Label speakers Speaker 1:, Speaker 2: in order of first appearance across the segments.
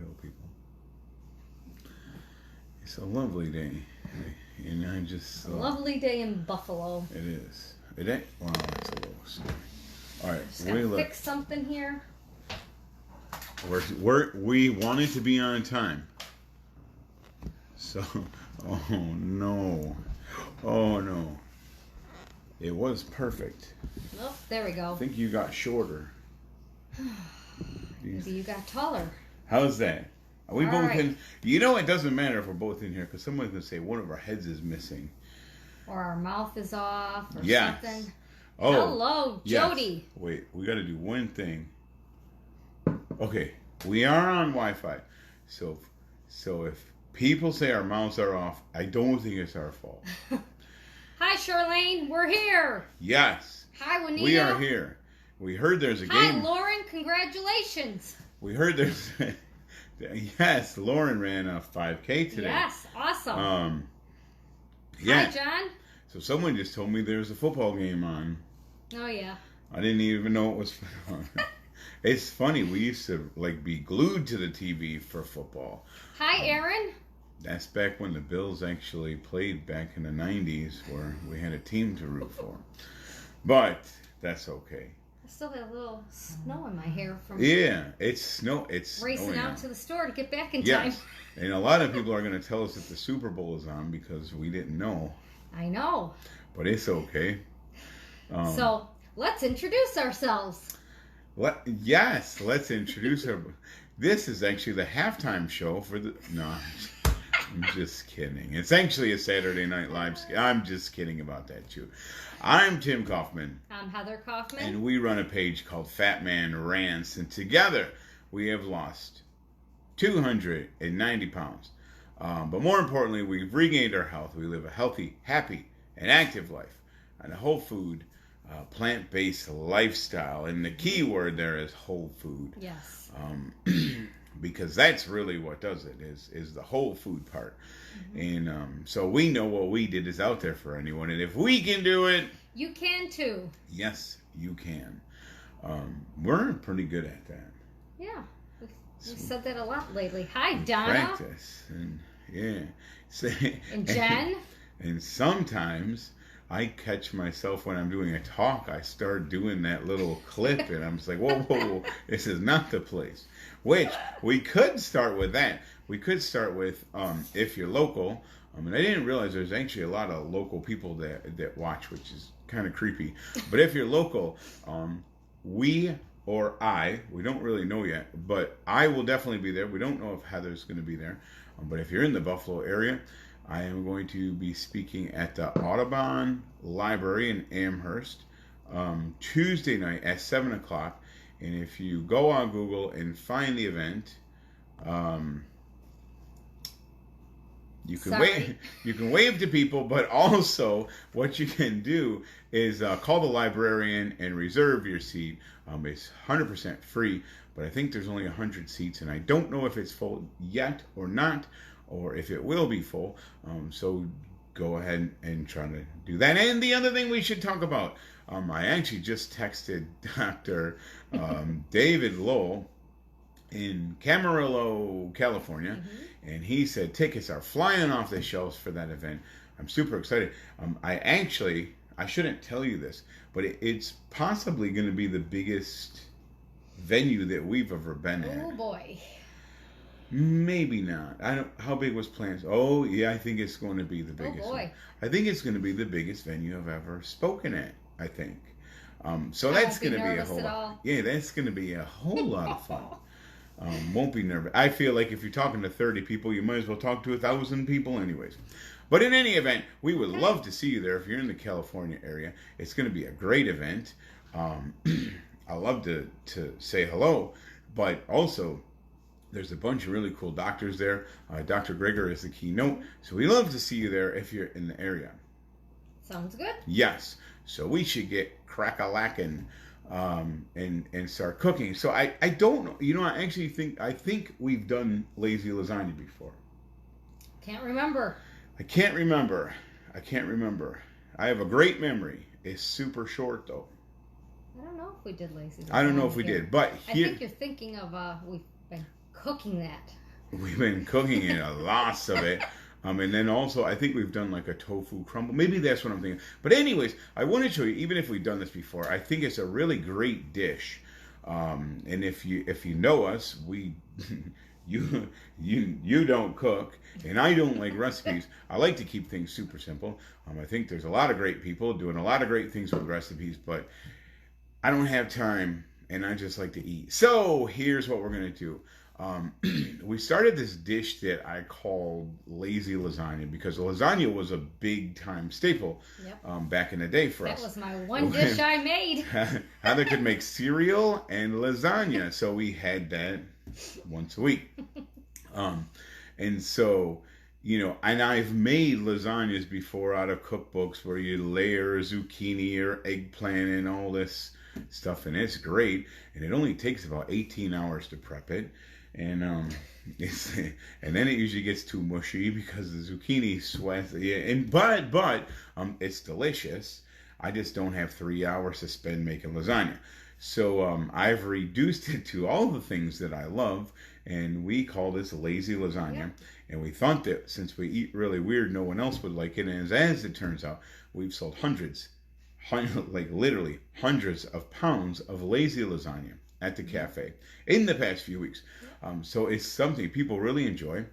Speaker 1: Hill people. It's a lovely day, and I just
Speaker 2: a lovely day in Buffalo.
Speaker 1: It is. It ain't. Wow, that's a little scary. All right,
Speaker 2: Just gotta fix something here.
Speaker 1: We wanted to be on time, so oh no, it was perfect.
Speaker 2: Oh, there we go.
Speaker 1: I think you got shorter.
Speaker 2: Maybe you got taller.
Speaker 1: How's that? Are we
Speaker 2: All
Speaker 1: both
Speaker 2: right.
Speaker 1: in? You know, it doesn't matter if we're both in here because someone's gonna say one of our heads is missing,
Speaker 2: or our mouth is off, or
Speaker 1: yes.
Speaker 2: something.
Speaker 1: Oh,
Speaker 2: hello, Jody.
Speaker 1: Yes. Wait, we got to do one thing. Okay, we are on Wi-Fi, so if people say our mouths are off, I don't think it's our fault.
Speaker 2: Hi, Charlene. We're here.
Speaker 1: Yes.
Speaker 2: Hi, Juanita.
Speaker 1: We are here. We heard there's a
Speaker 2: Hi,
Speaker 1: game.
Speaker 2: Hi, Lauren. Congratulations.
Speaker 1: We heard there's. Yes, Lauren ran a 5K today.
Speaker 2: Yes, awesome.
Speaker 1: Yeah.
Speaker 2: Hi, John.
Speaker 1: So someone just told me there's a football game on.
Speaker 2: Oh yeah.
Speaker 1: I didn't even know it was. It's funny. We used to be glued to the TV for football.
Speaker 2: Hi, Aaron.
Speaker 1: That's back when the Bills actually played back in the 90s, where we had a team to root for. But that's okay.
Speaker 2: I still have a little snow in my hair from
Speaker 1: it's snow. It's
Speaker 2: racing out to the store to get back in
Speaker 1: yes.
Speaker 2: time.
Speaker 1: And a lot of people are going to tell us that the Super Bowl is on because we didn't know.
Speaker 2: I know.
Speaker 1: But it's okay.
Speaker 2: So let's introduce ourselves.
Speaker 1: Yes, let's introduce her. This is actually the halftime show for the. No, I'm just kidding. It's actually a Saturday Night Live. I'm just kidding about that too. I'm Tim Kaufman.
Speaker 2: I'm Heather Kaufman.
Speaker 1: And we run a page called Fat Man Rants. And together we have lost 290 pounds. But more importantly, we've regained our health. We live a healthy, happy, and active life on a whole food, plant-based lifestyle. And the key word there is whole food.
Speaker 2: Yes.
Speaker 1: Because that's really what does it, is the whole food part. Mm-hmm. And so we know what we did is out there for anyone. And if we can do it...
Speaker 2: You can too.
Speaker 1: Yes, you can. We're pretty good at that.
Speaker 2: Yeah. We've said that a lot lately. Hi, Donna.
Speaker 1: Practice. And yeah.
Speaker 2: And Jen.
Speaker 1: And sometimes I catch myself when I'm doing a talk, I start doing that little clip and I'm just like, whoa, this is not the place. Which, we could start with that. We could start with, if you're local, and I didn't realize there's actually a lot of local people that watch, which is kind of creepy. But if you're local, we don't really know yet, but I will definitely be there. We don't know if Heather's going to be there. But if you're in the Buffalo area, I am going to be speaking at the Audubon Library in Amherst Tuesday night at 7 o'clock. And if you go on Google and find the event, you can wave to people, but also what you can do is call the librarian and reserve your seat. It's 100% free, but I think there's only 100 seats, and I don't know if it's full yet or not, or if it will be full. So go ahead and try to do that. And the other thing we should talk about, I actually just texted Dr. David Lowell in Camarillo, California, and he said tickets are flying off the shelves for that event. I'm super excited. I shouldn't tell you this, but it's possibly going to be the biggest venue that we've ever been at.
Speaker 2: Oh boy.
Speaker 1: Maybe not. How big was plans? Oh yeah, I think it's going to be the biggest.
Speaker 2: Oh boy.
Speaker 1: I think it's going to be the biggest venue I've ever spoken at, I think. So that's going to be a whole lot. Yeah, that's going to be a whole lot of fun. Won't be nervous. I feel like if you're talking to 30 people, you might as well talk to 1,000 people anyways. But in any event, we would love to see you there if you're in the California area. It's going to be a great event. I love to say hello, but also there's a bunch of really cool doctors there. Dr. Greger is the keynote. So we love to see you there if you're in the area.
Speaker 2: Sounds good.
Speaker 1: Yes. So we should get crack-a-lackin' and start cooking. So I don't know. You know, I think we've done lazy lasagna before.
Speaker 2: Can't remember.
Speaker 1: I can't remember. I have a great memory. It's super short though.
Speaker 2: I don't know if we did lazy lasagna.
Speaker 1: I don't know if we did, but
Speaker 2: I think you're thinking of cooking that.
Speaker 1: We've been cooking it, lots of it. And then also, I think we've done like a tofu crumble. Maybe that's what I'm thinking. But anyways, I want to show you, even if we've done this before, I think it's a really great dish. And if you know us, you don't cook, and I don't like recipes. I like to keep things super simple. I think there's a lot of great people doing a lot of great things with recipes, but I don't have time, and I just like to eat. So here's what we're gonna do. We started this dish that I called lazy lasagna because lasagna was a big time staple back in the day for us.
Speaker 2: That was my one dish I made.
Speaker 1: Heather could make cereal and lasagna, so we had that once a week. And so, and I've made lasagnas before out of cookbooks where you layer zucchini or eggplant and all this stuff, and it's great. And it only takes about 18 hours to prep it. And and then it usually gets too mushy because the zucchini sweats. Yeah, but it's delicious. I just don't have 3 hours to spend making lasagna. So I've reduced it to all the things that I love, and we call this lazy lasagna.
Speaker 2: Yeah.
Speaker 1: And we thought that since we eat really weird, no one else would like it. And as it turns out, we've sold like literally hundreds of pounds of lazy lasagna at the cafe in the past few weeks. So it's something people really enjoy.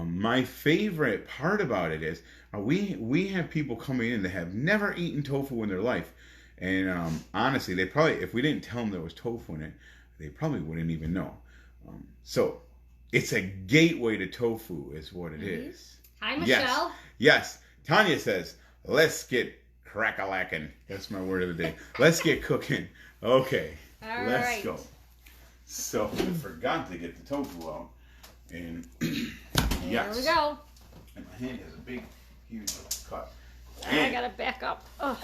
Speaker 1: My favorite part about it is we have people coming in that have never eaten tofu in their life. And honestly, they probably, if we didn't tell them there was tofu in it, they probably wouldn't even know. So it's a gateway to tofu is what it is.
Speaker 2: Hi, Michelle.
Speaker 1: Yes. Tanya says, let's get crack-a-lackin'. That's my word of the day. Let's get cooking. Okay. Let's go. So I forgot to get the tofu out. And yes.
Speaker 2: Here we go.
Speaker 1: And my hand has a big, huge cut.
Speaker 2: I gotta back up. Ugh.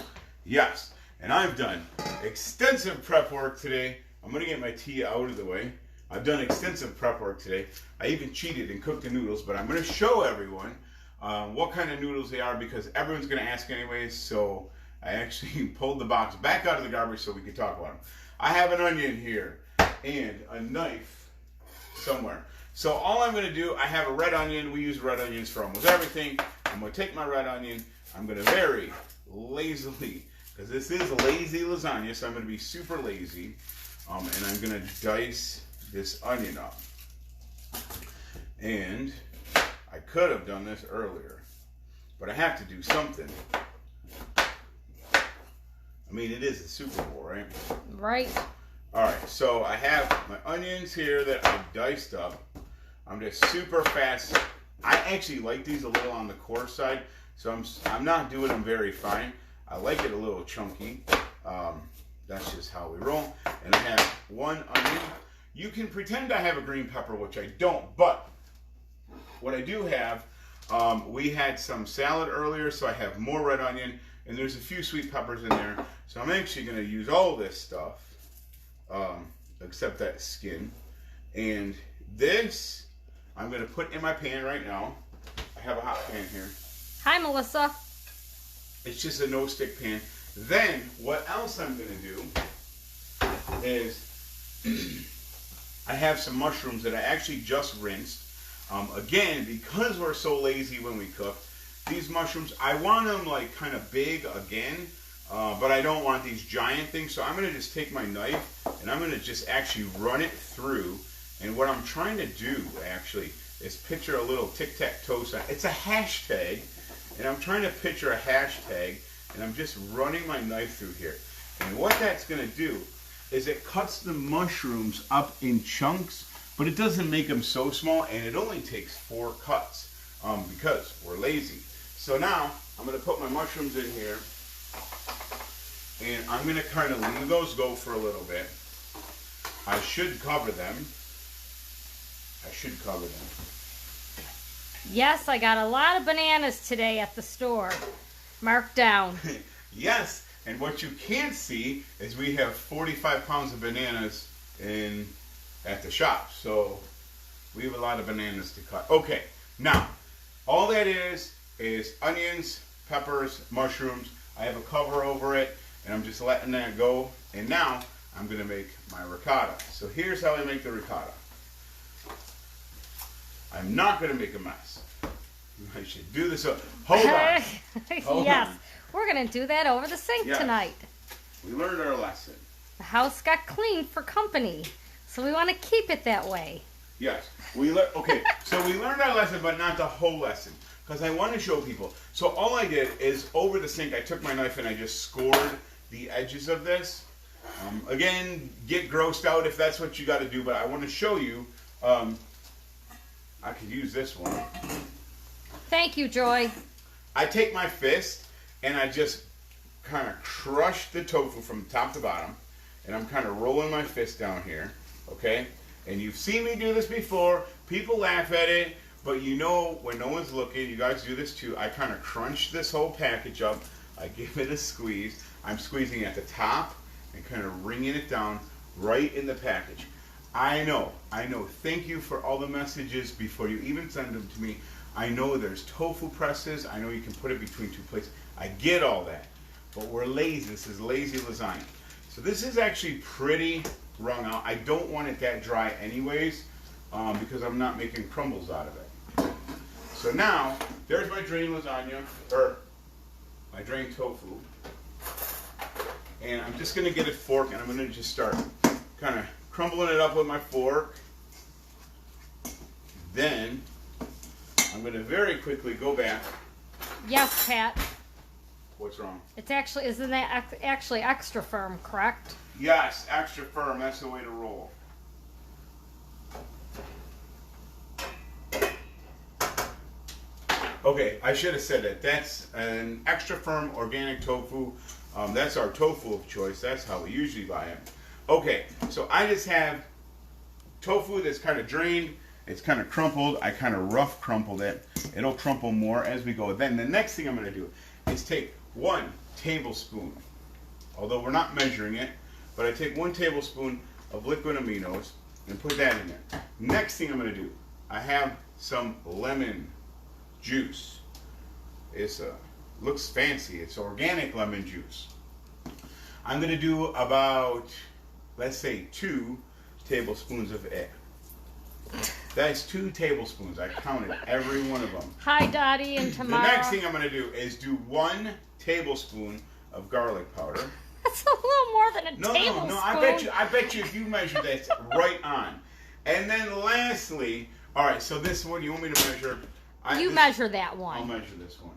Speaker 1: Yes. And I've done extensive prep work today. I'm going to get my tea out of the way. I've done extensive prep work today. I even cheated and cooked the noodles, but I'm going to show everyone what kind of noodles they are because everyone's going to ask anyways. So I actually pulled the box back out of the garbage so we could talk about them. I have an onion here and a knife somewhere. So all I'm going to do, I have a red onion. We use red onions for almost everything. I'm going to take my red onion. I'm going to very lazily, because this is lazy lasagna, so I'm going to be super lazy. And I'm going to dice this onion up. And I could have done this earlier, but I have to do something. I mean, it is a Super Bowl, right?
Speaker 2: Right.
Speaker 1: All right, so I have my onions here that I diced up. I'm just super fast. I actually like these a little on the coarse side, so I'm not doing them very fine. I like it a little chunky. That's just how we roll. And I have one onion. You can pretend I have a green pepper, which I don't, but what I do have, we had some salad earlier, so I have more red onion, and there's a few sweet peppers in there. So I'm actually going to use all this stuff, except that skin. And this, I'm going to put in my pan right now. I have a hot pan here.
Speaker 2: Hi, Melissa.
Speaker 1: It's just a no-stick pan. Then, what else I'm going to do is I have some mushrooms that I actually just rinsed. Again, because we're so lazy when we cook, these mushrooms, I want them like kind of big again, but I don't want these giant things. So I'm going to just take my knife and I'm going to just actually run it through. And what I'm trying to do actually is picture a little tic-tac-toe sign. It's a hashtag, and I'm trying to picture a hashtag, and I'm just running my knife through here. And what that's going to do is it cuts the mushrooms up in chunks, but it doesn't make them so small, and it only takes 4 cuts because we're lazy. So now I'm going to put my mushrooms in here, and I'm going to kind of leave those go for a little bit. I should cover them.
Speaker 2: Yes, I got a lot of bananas today at the store. Marked down.
Speaker 1: Yes, and what you can't see is we have 45 pounds of bananas at the shop. So we have a lot of bananas to cut. Okay, now all that is onions, peppers, mushrooms. I have a cover over it, and I'm just letting that go. And now I'm going to make my ricotta. So here's how I make the ricotta. I'm not going to make a mess. I should do this. Hold on. Hold
Speaker 2: yes,
Speaker 1: on.
Speaker 2: we're going to do that over the sink tonight.
Speaker 1: We learned our lesson.
Speaker 2: The house got cleaned for company, so we want to keep it that way.
Speaker 1: Yes. Okay, so we learned our lesson, but not the whole lesson. Because I want to show people. So all I did is over the sink, I took my knife and I just scored the edges of this. Again, get grossed out if that's what you got to do, but I want to show you. I could use this one.
Speaker 2: Thank you, Joy.
Speaker 1: I take my fist and I just kind of crush the tofu from top to bottom, and I'm kind of rolling my fist down here, okay? And you've seen me do this before. People laugh at it, but you know when no one's looking, you guys do this too. I kind of crunch this whole package up. I give it a squeeze. I'm squeezing at the top and kind of wringing it down right in the package. I know. Thank you for all the messages before you even send them to me. I know there's tofu presses. I know you can put it between two plates. I get all that. But we're lazy. This is lazy lasagna. So this is actually pretty wrung out. I don't want it that dry anyways, because I'm not making crumbles out of it. So now, there's my drained lasagna, or my drained tofu. And I'm just going to get a fork and I'm going to just start kind of crumbling it up with my fork. Then I'm going to very quickly go back.
Speaker 2: Yes, Pat.
Speaker 1: What's wrong?
Speaker 2: It's actually, isn't that actually extra firm, correct?
Speaker 1: Yes, extra firm. That's the way to roll. Okay, I should have said that. That's an extra firm organic tofu. That's our tofu of choice. That's how we usually buy it. Okay, so I just have tofu that's kind of drained. It's kind of crumpled. I kind of rough crumpled it. It'll crumple more as we go. Then the next thing I'm going to do is take 1 tablespoon, although we're not measuring it, but I take 1 tablespoon of liquid aminos and put that in there. Next thing I'm going to do, I have some lemon juice. It's looks fancy. It's organic lemon juice. I'm going to do about, let's say, 2 tablespoons of it. That's 2 tablespoons. I counted every one of them.
Speaker 2: Hi, Dottie, and Tamara.
Speaker 1: The next thing I'm going to do is do 1 tablespoon of garlic powder.
Speaker 2: That's a little more than a tablespoon.
Speaker 1: No. I bet you if you measure that's right on. And then lastly, all right. So this one, you want me to measure?
Speaker 2: Measure that one.
Speaker 1: I'll measure this one.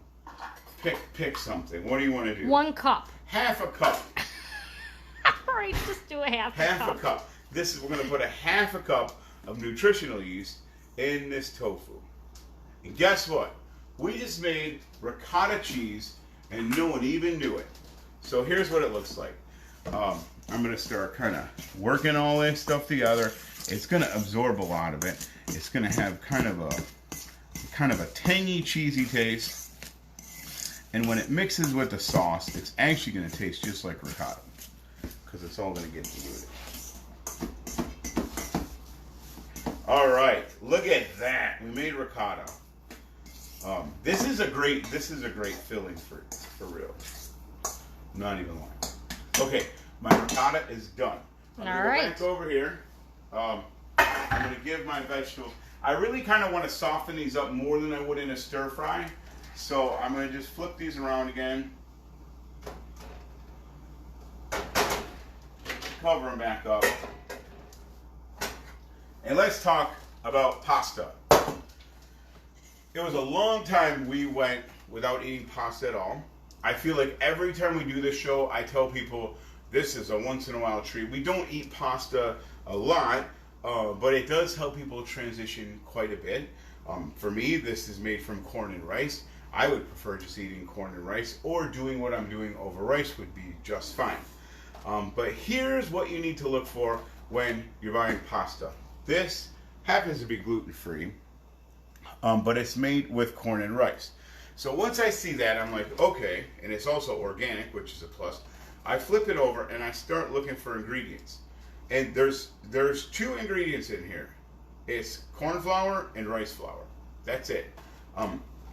Speaker 1: Pick something. What do you want to do?
Speaker 2: 1 cup.
Speaker 1: Half a cup.
Speaker 2: All right, just do a half a cup.
Speaker 1: Half a cup. We're going to put a half a cup of nutritional yeast in this tofu. And guess what? We just made ricotta cheese and no one even knew it. So here's what it looks like. I'm going to start kind of working all this stuff together. It's going to absorb a lot of it. It's going to have kind of a tangy, cheesy taste. And when it mixes with the sauce, it's actually going to taste just like ricotta, because it's all going to get diluted. All right, look at that. We made ricotta. This is a great filling for real. Not even lying. Okay, my ricotta is done. I'm going to go back over here. I'm going to give my vegetables. I really kind of want to soften these up more than I would in a stir fry. So I'm going to just flip these around again. Cover them back up. And let's talk about pasta. It was a long time we went without eating pasta at all. I feel like every time we do this show, I tell people this is a once in a while treat. We don't eat pasta a lot, but it does help people transition quite a bit. For me, this is made from corn and rice. I would prefer just eating corn and rice, or doing what I'm doing over rice would be just fine. But here's what you need to look for when you're buying pasta. This happens to be gluten-free, but it's made with corn and rice. So once I see that, I'm like, okay, and it's also organic, which is a plus. I flip it over and I start looking for ingredients. And there's 2 ingredients in here. It's corn flour and rice flour. That's it.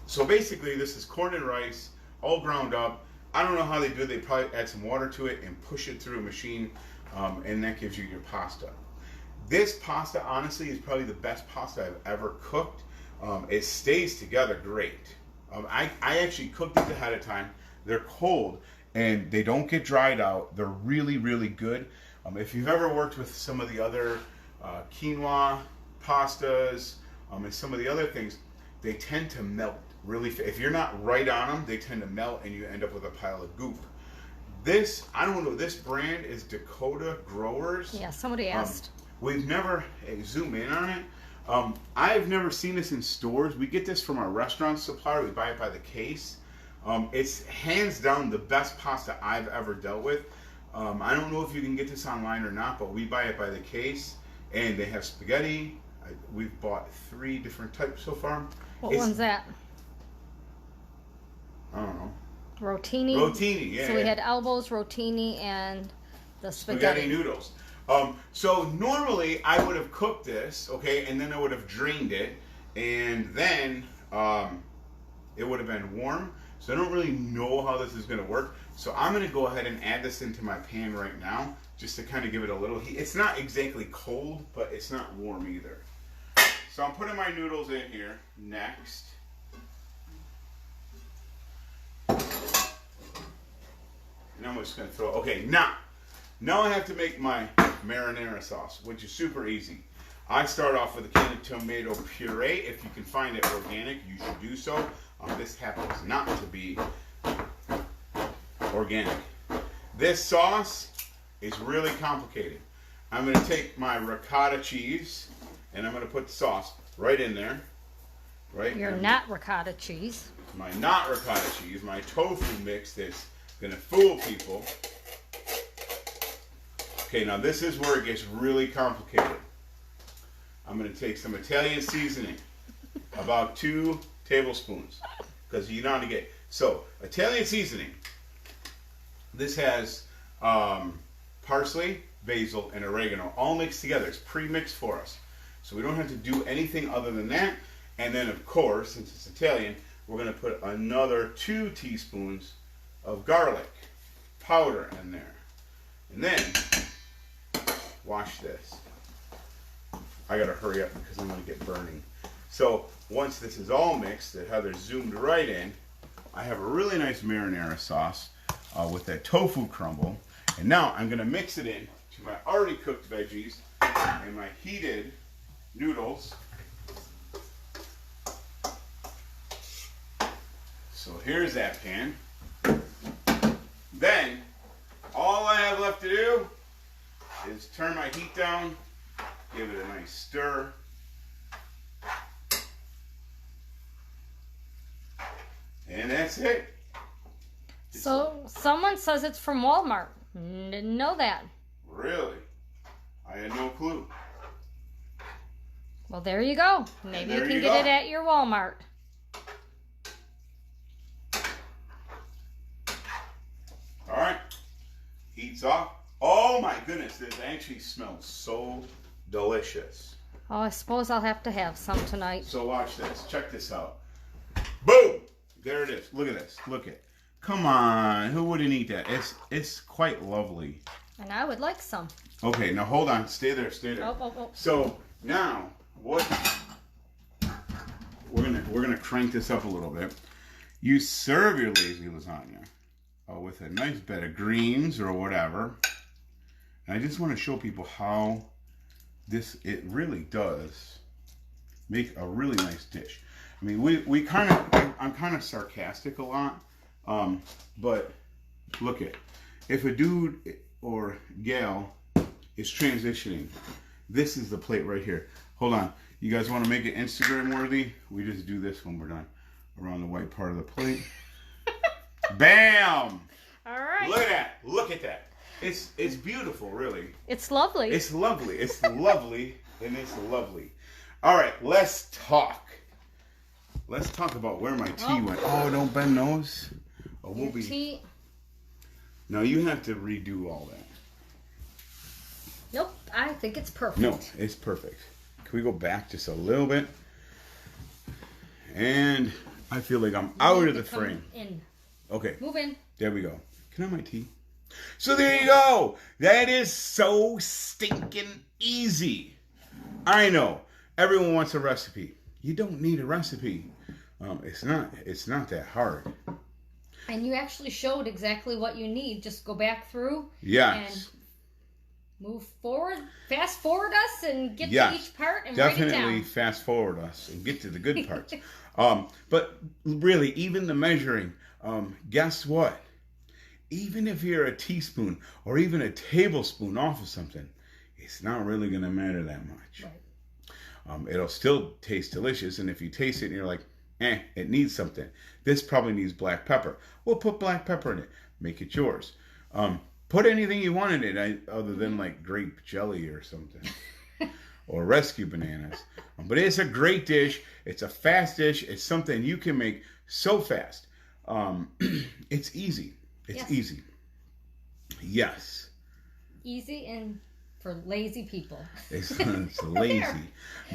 Speaker 1: So basically, this is corn and rice, all ground up. I don't know how they do it. They probably add some water to it and push it through a machine, and that gives you your pasta. This pasta, honestly, is probably the best pasta I've ever cooked. It stays together great. I actually cooked it ahead of time. They're cold and they don't get dried out. They're really, really good. If you've ever worked with some of the other quinoa pastas and some of the other things, they tend to melt really fast. If you're not right on them, they tend to melt and you end up with a pile of goop. This, I don't know, this brand is Dakota Growers.
Speaker 2: Yeah, somebody asked.
Speaker 1: We've never, zoom in on it. I've never seen this in stores. We get this from our restaurant supplier. We buy it by the case. It's hands down the best pasta I've ever dealt with. I don't know if you can get this online or not, but we buy it by the case. And they have spaghetti. We've bought 3 different types so far.
Speaker 2: What one's that?
Speaker 1: I don't know.
Speaker 2: Rotini.
Speaker 1: Rotini, yeah.
Speaker 2: So we had elbows, rotini, and the spaghetti
Speaker 1: noodles. So normally I would have cooked this, okay, and then I would have drained it, and then it would have been warm. So I don't really know how this is going to work. So I'm going to go ahead and add this into my pan right now, just to kind of give it a little heat. It's not exactly cold, but it's not warm either. So I'm putting my noodles in here next. And I'm just going to throw, okay, now I have to make my marinara sauce, which is super easy. I start off with a can of tomato puree. If you can find it organic, you should do so. This happens not to be organic. This sauce is really complicated. I'm going to take my ricotta cheese and I'm going to put the sauce right in there. Right?
Speaker 2: Your not ricotta cheese.
Speaker 1: My not ricotta cheese, my tofu mix that's going to fool people. Okay, now this is where it gets really complicated. I'm going to take some Italian seasoning, about 2 tablespoons, because you know how to get. So, Italian seasoning. This has parsley, basil, and oregano all mixed together. It's pre-mixed for us. So we don't have to do anything other than that. And then, of course, since it's Italian, we're going to put another 2 teaspoons of garlic powder in there. And then, watch this. I got to hurry up because I'm going to get burning. So once this is all mixed, that Heather zoomed right in, I have a really nice marinara sauce with that tofu crumble. And now I'm going to mix it in to my already cooked veggies and my heated noodles. So here's that pan. Then all I have left to do is turn my heat down, give it a nice stir. And that's it.
Speaker 2: So someone says it's from Walmart. Didn't know that.
Speaker 1: Really? I had no clue.
Speaker 2: Well, there you go. Maybe you can get it at your Walmart.
Speaker 1: All right. Heat's off. Oh my goodness, this actually smells so delicious.
Speaker 2: Oh, I suppose I'll have to have some tonight.
Speaker 1: So watch this. Check this out. Boom! There it is. Look at this. Look at it. Come on. Who wouldn't eat that? It's quite lovely.
Speaker 2: And I would like some.
Speaker 1: Okay, now hold on. Stay there. Stay there.
Speaker 2: Oh.
Speaker 1: So now what we're gonna crank this up a little bit. You serve your lazy lasagna with a nice bed of greens or whatever. And I just want to show people how it really does make a really nice dish. I mean, I'm kind of sarcastic a lot, but look at, if a dude or gal is transitioning, this is the plate right here. Hold on, you guys want to make it Instagram worthy? We just do this when we're done, around the white part of the plate. Bam!
Speaker 2: All right.
Speaker 1: Look at that. It's beautiful, really.
Speaker 2: It's lovely.
Speaker 1: It's lovely. It's lovely, and it's lovely. All right, let's talk. Let's talk about where my tea went. Oh, don't bend those. Oh, we'll be.
Speaker 2: Tea.
Speaker 1: No, you have to redo all that.
Speaker 2: Nope, I think it's perfect.
Speaker 1: No, it's perfect. Can we go back just a little bit? And I feel like I'm out of the frame.
Speaker 2: In.
Speaker 1: Okay.
Speaker 2: Move in.
Speaker 1: There we go. Can I have my tea? So there you go. That is so stinking easy. I know. Everyone wants a recipe. You don't need a recipe. It's not that hard.
Speaker 2: And you actually showed exactly what you need. Just go back through
Speaker 1: Yes.
Speaker 2: and move forward, fast forward us, and get
Speaker 1: Yes.
Speaker 2: to each part and
Speaker 1: Definitely
Speaker 2: write it down.
Speaker 1: fast forward us and get to the good parts. But really, even the measuring, guess what? Even if you're a teaspoon or even a tablespoon off of something, it's not really going to matter that much.
Speaker 2: Right.
Speaker 1: It'll still taste delicious, and if you taste it and you're like, it needs something. This probably needs black pepper. Well, put black pepper in it. Make it yours. Put anything you want in it, other than like grape jelly or something, or rescue bananas. But it's a great dish. It's a fast dish. It's something you can make so fast. It's easy. It's easy. Yes.
Speaker 2: Easy and for lazy people.
Speaker 1: It's lazy.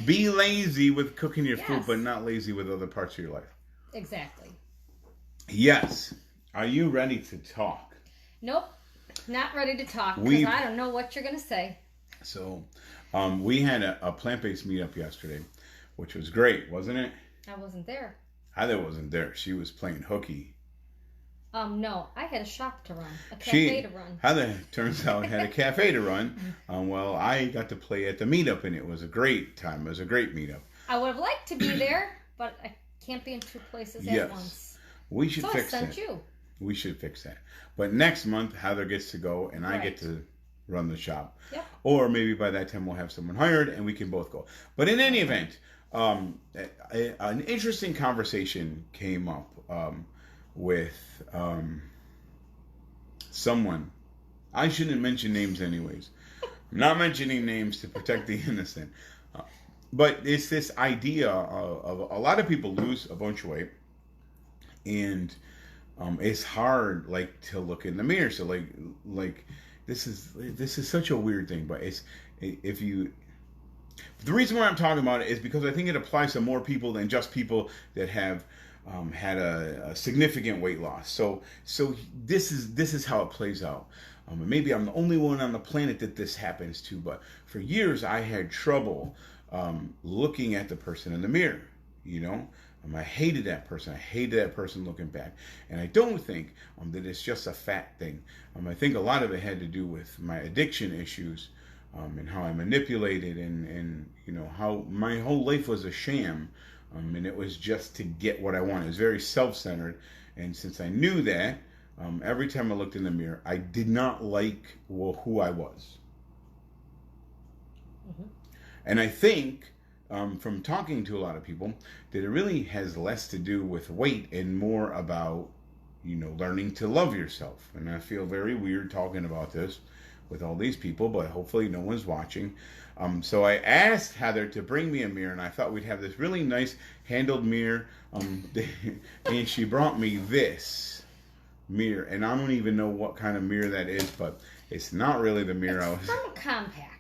Speaker 1: Be lazy with cooking your food,
Speaker 2: Yes.
Speaker 1: but not lazy with other parts of your life.
Speaker 2: Exactly.
Speaker 1: Yes. Are you ready to talk?
Speaker 2: Nope. Not ready to talk because I don't know what you're going to say.
Speaker 1: So, we had a plant-based meetup yesterday, which was great, wasn't it?
Speaker 2: I wasn't there.
Speaker 1: Heather wasn't there. She was playing hooky.
Speaker 2: No, I had a shop to run, a cafe to run.
Speaker 1: Heather, turns out, had a cafe to run. Well, I got to play at the meetup, and it was a great time. It was a great meetup.
Speaker 2: I would have liked to be there, but I can't be in two places at once.
Speaker 1: We should
Speaker 2: so
Speaker 1: fix
Speaker 2: I sent
Speaker 1: that.
Speaker 2: you.
Speaker 1: We should fix that. But next month, Heather gets to go, and I get to run the shop.
Speaker 2: Yep.
Speaker 1: Or maybe by that time we'll have someone hired, and we can both go. But in any event, an interesting conversation came up with someone. I shouldn't mention names anyways. I'm not mentioning names to protect the innocent. But it's this idea of a lot of people lose a bunch of weight, and it's hard to look in the mirror. So this is such a weird thing, but the reason why I'm talking about it is because I think it applies to more people than just people that have had a significant weight loss. So this is how it plays out. Maybe I'm the only one on the planet that this happens to, but for years I had trouble looking at the person in the mirror. I hated that person. I hated that person looking back. And I don't think that it's just a fat thing. I think a lot of it had to do with my addiction issues, and how I manipulated, and how my whole life was a sham, and it was just to get what I wanted. It was very self-centered, and since I knew that, every time I looked in the mirror, I did not like who I was. Mm-hmm. And I think from talking to a lot of people that it really has less to do with weight and more about learning to love yourself. And I feel very weird talking about this with all these people, but hopefully no one's watching. So I asked Heather to bring me a mirror, and I thought we'd have this really nice handled mirror, and she brought me this mirror, and I don't even know what kind of mirror that is, but it's not really the mirror I was...
Speaker 2: From Compact.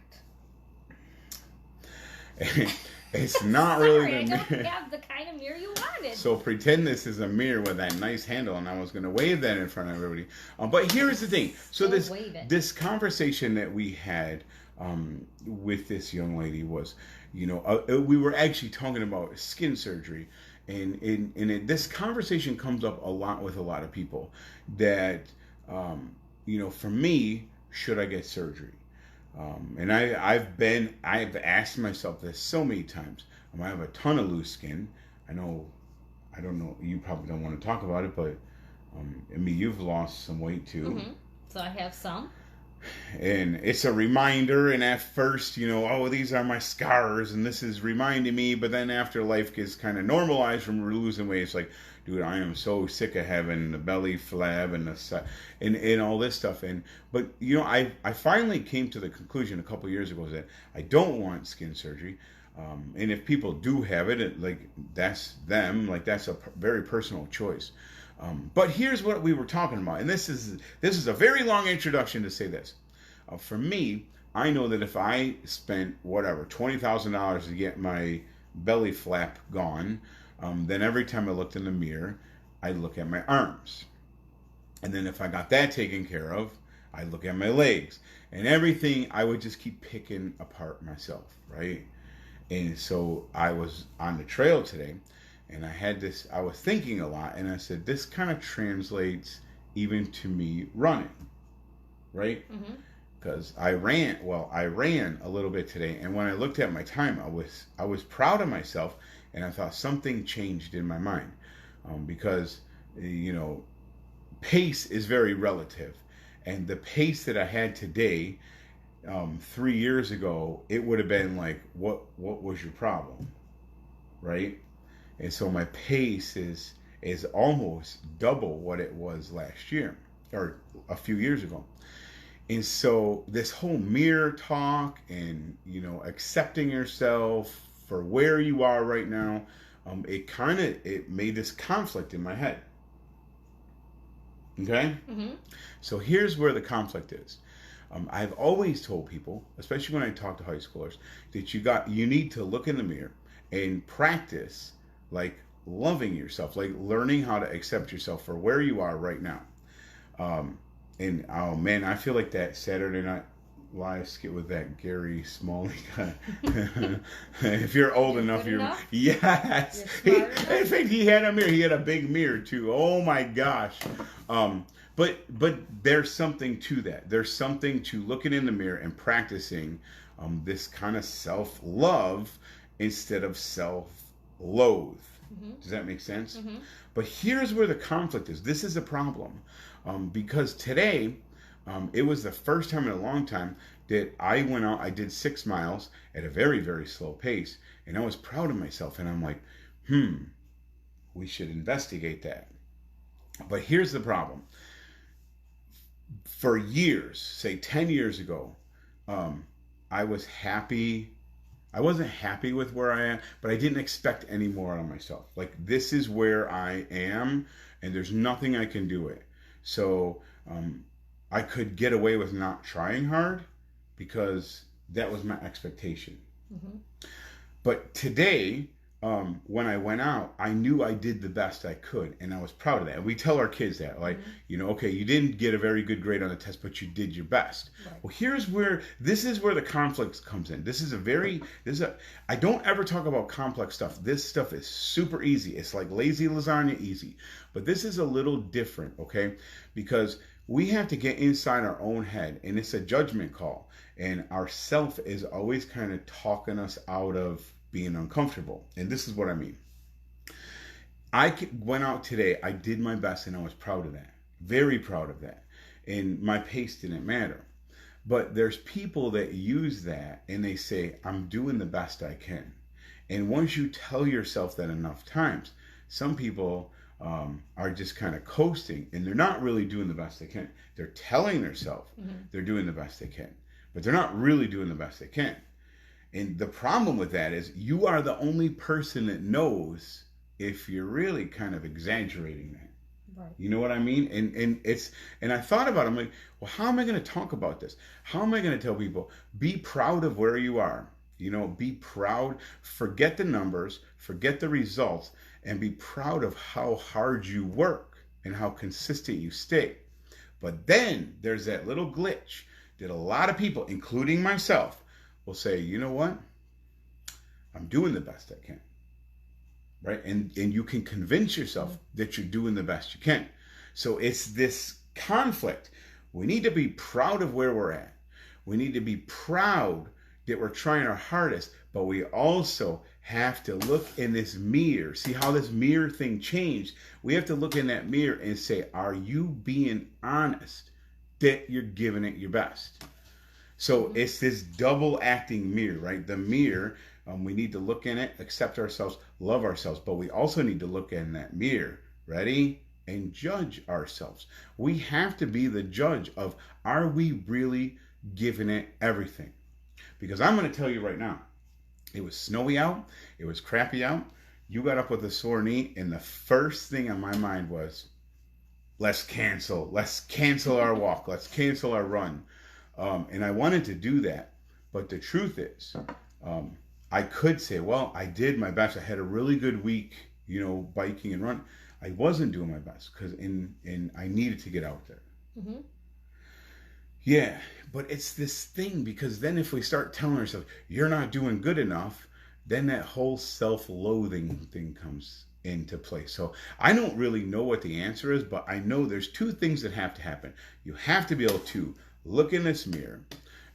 Speaker 1: It's not really
Speaker 2: Sorry,
Speaker 1: the
Speaker 2: I
Speaker 1: mirror.
Speaker 2: don't have the kind of mirror you wanted.
Speaker 1: So pretend this is a mirror with that nice handle, and I was going to wave that in front of everybody. But here's the thing. So this conversation that we had with this young lady was, we were actually talking about skin surgery, and this conversation comes up a lot with a lot of people that, for me, should I get surgery? And I've asked myself this so many times. I have a ton of loose skin. I don't know, you probably don't want to talk about it, but you've lost some weight too.
Speaker 2: Mm-hmm. So I have some.
Speaker 1: And it's a reminder, and at first, these are my scars, and this is reminding me, but then after life gets kind of normalized from losing weight, it's like, dude, I am so sick of having the belly flab and all this stuff. But I finally came to the conclusion a couple years ago that I don't want skin surgery. And if people do have it, that's them. That's a very personal choice. But here's what we were talking about, and this is a very long introduction to say this. For me, I know that if I spent $20,000 to get my belly flap gone, then every time I looked in the mirror, I'd look at my arms, and then if I got that taken care of, I'd look at my legs, and everything I would just keep picking apart myself, right? And so I was on the trail today, and I was thinking a lot, and I said, this kind of translates even to me running, right?
Speaker 2: Mm-hmm.
Speaker 1: Because I ran a little bit today, and when I looked at my time, I was proud of myself, and I thought something changed in my mind, because you know, pace is very relative, and the pace that I had today, 3 years ago, it would have been like, what was your problem, right? And so my pace is almost double what it was last year or a few years ago. And so this whole mirror talk and accepting yourself for where you are right now, it made this conflict in my head. Okay.
Speaker 2: Mm-hmm.
Speaker 1: So here's where the conflict is. I've always told people, especially when I talk to high schoolers, that you need to look in the mirror and practice like loving yourself, like learning how to accept yourself for where you are right now. And oh man, I feel like that Saturday Night Live skit with that Gary Smalley guy. If you're old enough, yes. In fact, he had a mirror. He had a big mirror too. Oh my gosh. But there's something to that. There's something to looking in the mirror and practicing this kind of self-love instead of self-loathe. Mm-hmm. Does that make sense? Mm-hmm. But here's where the conflict is. This is a problem. Because today, it was the first time in a long time that I went out, I did 6 miles at a very, very slow pace, and I was proud of myself. And I'm like, we should investigate that. But here's the problem. For years, say 10 years ago, I was happy. I wasn't happy with where I am, but I didn't expect any more out of myself. Like, this is where I am, and there's nothing I can do it. So I could get away with not trying hard because that was my expectation. Mm-hmm. But today, when I went out, I knew I did the best I could, and I was proud of that. And we tell our kids that, like, mm-hmm. Okay, you didn't get a very good grade on the test, but you did your best. Right. Well, this is where the conflict comes in. I don't ever talk about complex stuff. This stuff is super easy. It's like lazy lasagna easy. But this is a little different, okay? Because we have to get inside our own head, and it's a judgment call. And our self is always kind of talking us out of being uncomfortable. And this is what I mean. I went out today, I did my best, and I was proud of that. Very proud of that. And my pace didn't matter. But there's people that use that and they say, I'm doing the best I can. And once you tell yourself that enough times, some people are just kind of coasting, and they're not really doing the best they can. They're telling themselves they're doing the best they can, but they're not really doing the best they can. And the problem with that is you are the only person that knows if you're really kind of exaggerating that. Right. You know what I mean? And I thought about it. I'm like, well, how am I going to talk about this? How am I going to tell people, be proud of where you are? Be proud, forget the numbers, forget the results, and be proud of how hard you work and how consistent you stay. But then there's that little glitch that a lot of people, including myself, will say, you know what? I'm doing the best I can. Right? And you can convince yourself that you're doing the best you can. So it's this conflict. We need to be proud of where we're at. We need to be proud that we're trying our hardest, but we also have to look in this mirror. See how this mirror thing changed? We have to look in that mirror and say, are you being honest that you're giving it your best? So it's this double acting mirror, right? The mirror, we need to look in it, accept ourselves, love ourselves, but we also need to look in that mirror, ready? And judge ourselves. We have to be the judge of, are we really giving it everything? Because I'm going to tell you right now, it was snowy out, it was crappy out, you got up with a sore knee, and the first thing on my mind was, let's cancel our walk, let's cancel our run. And I wanted to do that, but the truth is, I could say, well, I did my best. I had a really good week, biking and running. I wasn't doing my best because I needed to get out there. Mm-hmm. Yeah, but it's this thing, because then if we start telling ourselves, you're not doing good enough, then that whole self-loathing thing comes into play. So I don't really know what the answer is, but I know there's two things that have to happen. You have to be able to look in this mirror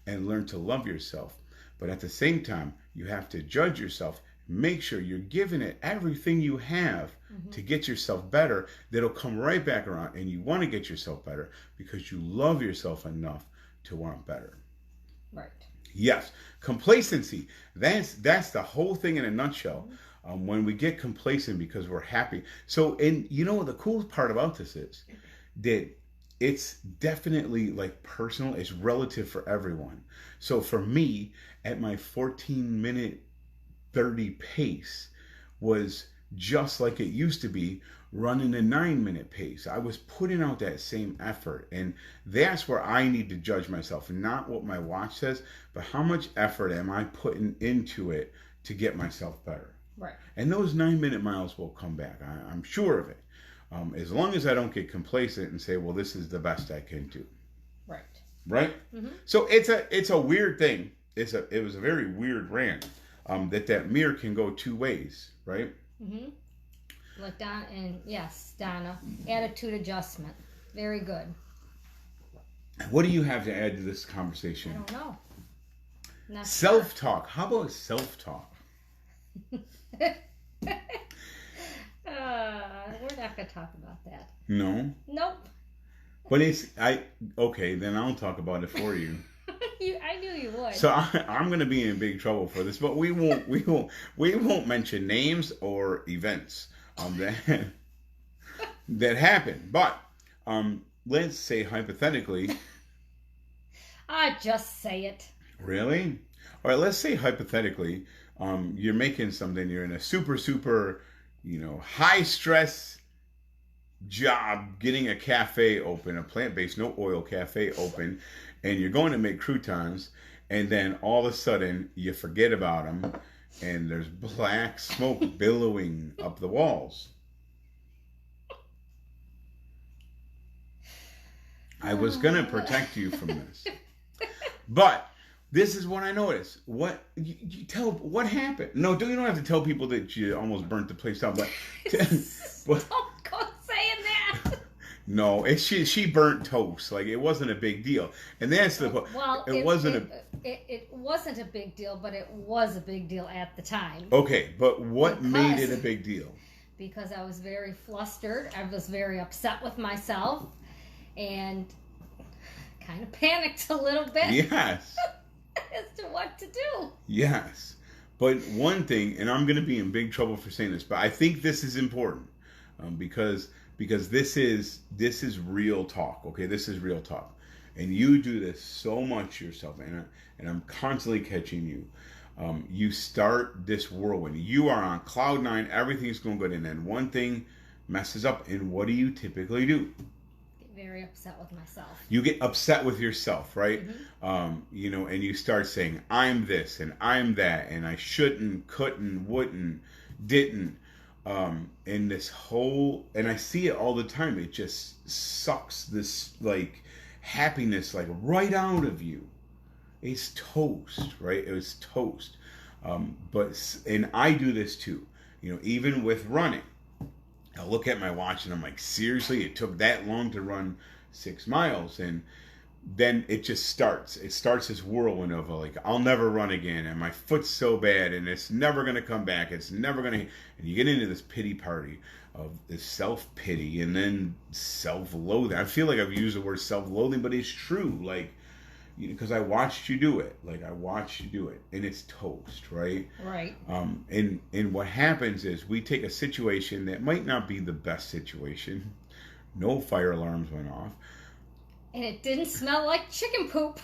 Speaker 1: and learn to love yourself. But at the same time, you have to judge yourself. Make sure you're giving it everything you have to get yourself better. That'll come right back around. And you want to get yourself better because you love yourself enough to want better.
Speaker 2: Right.
Speaker 1: Yes. Complacency. That's the whole thing in a nutshell. When we get complacent because we're happy. So, and you know, the cool part about this is that it's definitely like personal. It's relative for everyone. So for me, at my 14-minute 30 pace was just like it used to be running a 9-minute pace. I was putting out that same effort. And that's where I need to judge myself. Not what my watch says, but how much effort am I putting into it to get myself better.
Speaker 2: Right.
Speaker 1: And those 9-minute miles will come back. I'm sure of it. As long as I don't get complacent and say, well, this is the best I can do.
Speaker 2: Right.
Speaker 1: Right? So it's a weird thing. It was a very weird rant. That mirror can go two ways, right?
Speaker 2: Like Donna, and yes, Donna, attitude adjustment. Very good.
Speaker 1: What do you have to add to this conversation?
Speaker 2: I don't know. Not
Speaker 1: Self-talk. How about self-talk?
Speaker 2: We're not going to talk about that.
Speaker 1: No?
Speaker 2: Nope.
Speaker 1: But okay, then I'll talk about it for you.
Speaker 2: I knew you would.
Speaker 1: So I'm going to be in big trouble for this, but we won't mention names or events that happen. But let's say hypothetically.
Speaker 2: Just say it.
Speaker 1: Really? All right. Let's say hypothetically, you're making something. You're in a super, high stress job, getting a cafe open, a plant-based, no oil cafe open. And you're going to make croutons, and then all of a sudden you forget about them, and there's black smoke billowing up the walls. I was going to protect you from this. But this is what I noticed. What you tell what happened? No, you don't have to tell people that you almost burnt the place down, but
Speaker 2: don't go saying that.
Speaker 1: No, she burnt toast. Like, it wasn't a big deal, and that's the
Speaker 2: well.
Speaker 1: It
Speaker 2: wasn't a big deal, but it was a big deal at the time.
Speaker 1: Okay, but what made it a big deal?
Speaker 2: Because I was very flustered. I was very upset with myself, and kind of panicked a little bit.
Speaker 1: Yes.
Speaker 2: As to what to do.
Speaker 1: Yes, but one thing, and I'm going to be in big trouble for saying this, but I think this is important because this is real talk. Okay, this is real talk, and you do this so much yourself, and I'm constantly catching you. You start this whirlwind. You are on cloud 9. Everything's going good, and then one thing messes up. And what do you typically do?
Speaker 2: Get very upset with myself.
Speaker 1: You get upset with yourself, right? And you start saying, "I'm this and I'm that, and I shouldn't, couldn't, wouldn't, didn't." And this whole, and I see it all the time. It just sucks this like happiness like right out of you. It's toast, right? It was toast. And I do this too. Even with running, I look at my watch and I'm like, seriously, it took that long to run 6 miles, and then it just starts. It starts this whirlwind of like, I'll never run again, and my foot's so bad, and it's never gonna come back. It's never gonna. And you get into this pity party of this self-pity and then self-loathing. I feel like I've used the word self-loathing, but it's true. Like, because I watched you do it. Like, I watched you do it, and it's toast, right?
Speaker 2: Right.
Speaker 1: And what happens is we take a situation that might not be the best situation. No fire alarms went off.
Speaker 2: And it didn't smell like chicken poop.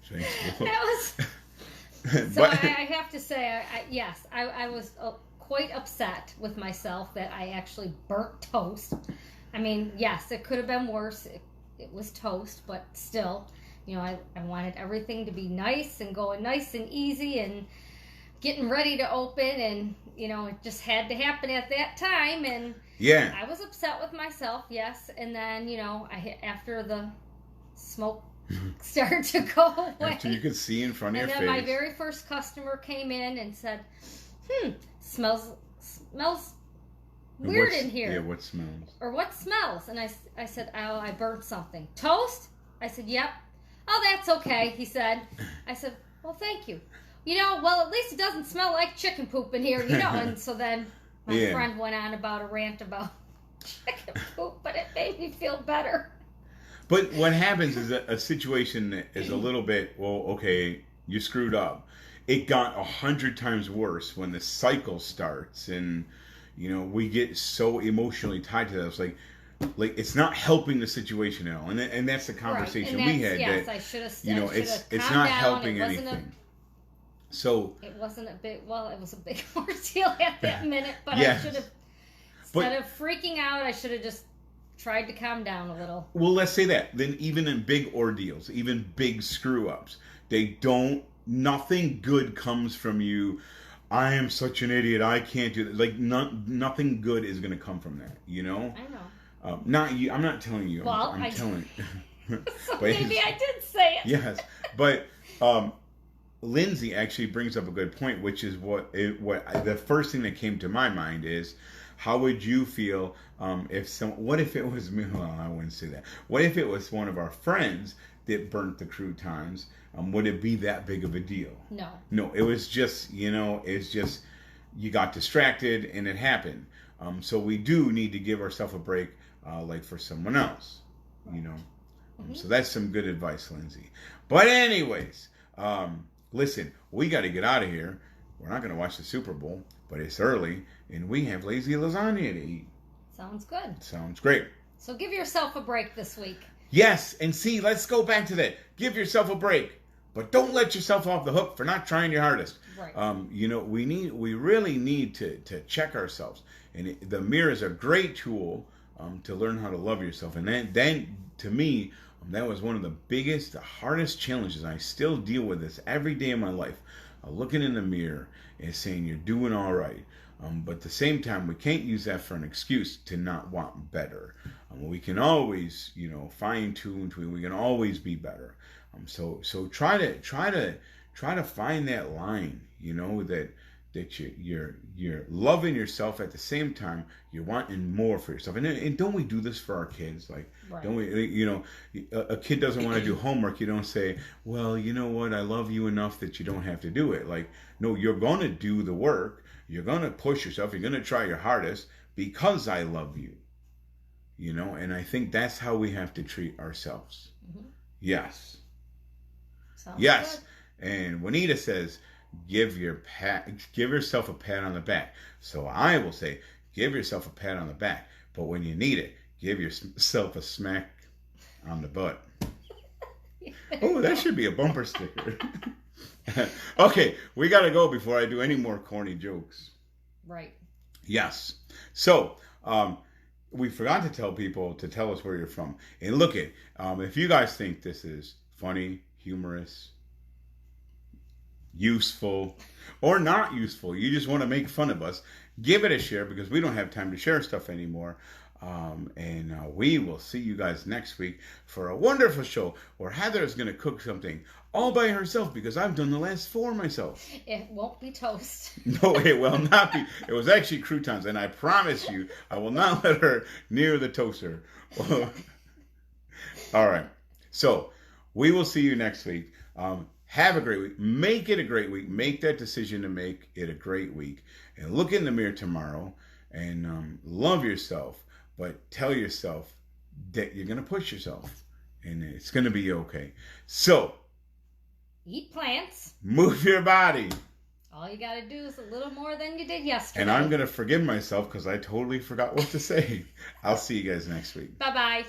Speaker 1: Thanks.
Speaker 2: That was. So I have to say, yes, I was quite upset with myself that I actually burnt toast. I mean, yes, it could have been worse. It was toast, but still, I wanted everything to be nice and going nice and easy and getting ready to open, and it just had to happen at that time, and
Speaker 1: yeah,
Speaker 2: I was upset with myself, yes. And then after the smoke started to go away.
Speaker 1: After you could see in front of your face.
Speaker 2: And then my very first customer came in and said, smells weird in here.
Speaker 1: Yeah, what smells?
Speaker 2: Or what smells? And I said, oh, I burnt something. Toast? I said, yep. Oh, that's okay, he said. I said, well, thank you. Well, at least it doesn't smell like chicken poop in here, And so then my friend went on about a rant about chicken poop, but it made me feel better.
Speaker 1: But what happens is a situation that is a little bit, well, okay, you screwed up. It got 100 times worse when the cycle starts, and we get so emotionally tied to that. It's like it's not helping the situation at all, and that's the conversation we had.
Speaker 2: Yes,
Speaker 1: that,
Speaker 2: I should have.
Speaker 1: It's not helping anything. So
Speaker 2: it wasn't a big. Well, it was a big ordeal at that minute, but
Speaker 1: yes.
Speaker 2: I should have. Instead of freaking out, I should have just tried to calm down a little.
Speaker 1: Well, let's say that. Then even in big ordeals, even big screw-ups, nothing good comes from you. I am such an idiot. I can't do that. Like, nothing good is going to come from that,
Speaker 2: I know.
Speaker 1: Not you. I'm not telling you.
Speaker 2: Well,
Speaker 1: I'm telling you.
Speaker 2: So maybe I did say it.
Speaker 1: Yes. But Lindsay actually brings up a good point, which is the first thing that came to my mind is, how would you feel what if it was me? Well, I wouldn't say that. What if it was one of our friends that burnt the croutons? Would it be that big of a deal? No, it was just, it's just, you got distracted and it happened. So we do need to give ourselves a break, like for someone else,
Speaker 2: Mm-hmm.
Speaker 1: So that's some good advice, Lindsay. But anyways, listen, we got to get out of here. We're not going to watch the Super Bowl, but it's early and we have lazy lasagna to eat.
Speaker 2: Sounds good.
Speaker 1: Sounds great.
Speaker 2: So give yourself a break this week.
Speaker 1: Yes, and see, let's go back to that. Give yourself a break, but don't let yourself off the hook for not trying your hardest.
Speaker 2: Right.
Speaker 1: We really need to check ourselves, and the mirror is a great tool to learn how to love yourself. And then to me, that was one of the biggest, the hardest challenges. I still deal with this every day of my life. Looking in the mirror and saying you're doing all right. But at the same time, we can't use that for an excuse to not want better. We can always, fine tune. We can always be better. So try to find that line. That you're loving yourself at the same time. You're wanting more for yourself. And don't we do this for our kids? Like,
Speaker 2: right.
Speaker 1: Don't we? A kid doesn't want to do homework. You don't say, well, you know what? I love you enough that you don't have to do it. Like, no, you're going to do the work. You're going to push yourself. You're going to try your hardest because I love you. And I think that's how we have to treat ourselves. Mm-hmm. Yes.
Speaker 2: Sounds
Speaker 1: yes.
Speaker 2: Good.
Speaker 1: And Juanita says, give yourself a pat on the back. So I will say, give yourself a pat on the back. But when you need it, give yourself a smack on the butt. Oh, that should be a bumper sticker. Okay, we got to go before I do any more corny jokes.
Speaker 2: Right.
Speaker 1: Yes. So, we forgot to tell people to tell us where you're from. And look if you guys think this is funny, humorous, useful, or not useful, you just want to make fun of us, give it a share because we don't have time to share stuff anymore. And we will see you guys next week for a wonderful show where Heather is going to cook something all by herself because I've done the last 4 myself.
Speaker 2: It won't be toast.
Speaker 1: No, it will not be. It was actually croutons, and I promise you, I will not let her near the toaster. All right. So we will see you next week. Have a great week. Make it a great week. Make that decision to make it a great week. And look in the mirror tomorrow and love yourself. But tell yourself that you're going to push yourself and it's going to be okay. So,
Speaker 2: eat plants.
Speaker 1: Move your body.
Speaker 2: All you got to do is a little more than you did yesterday.
Speaker 1: And I'm going to forgive myself because I totally forgot what to say. I'll see you guys next week.
Speaker 2: Bye-bye.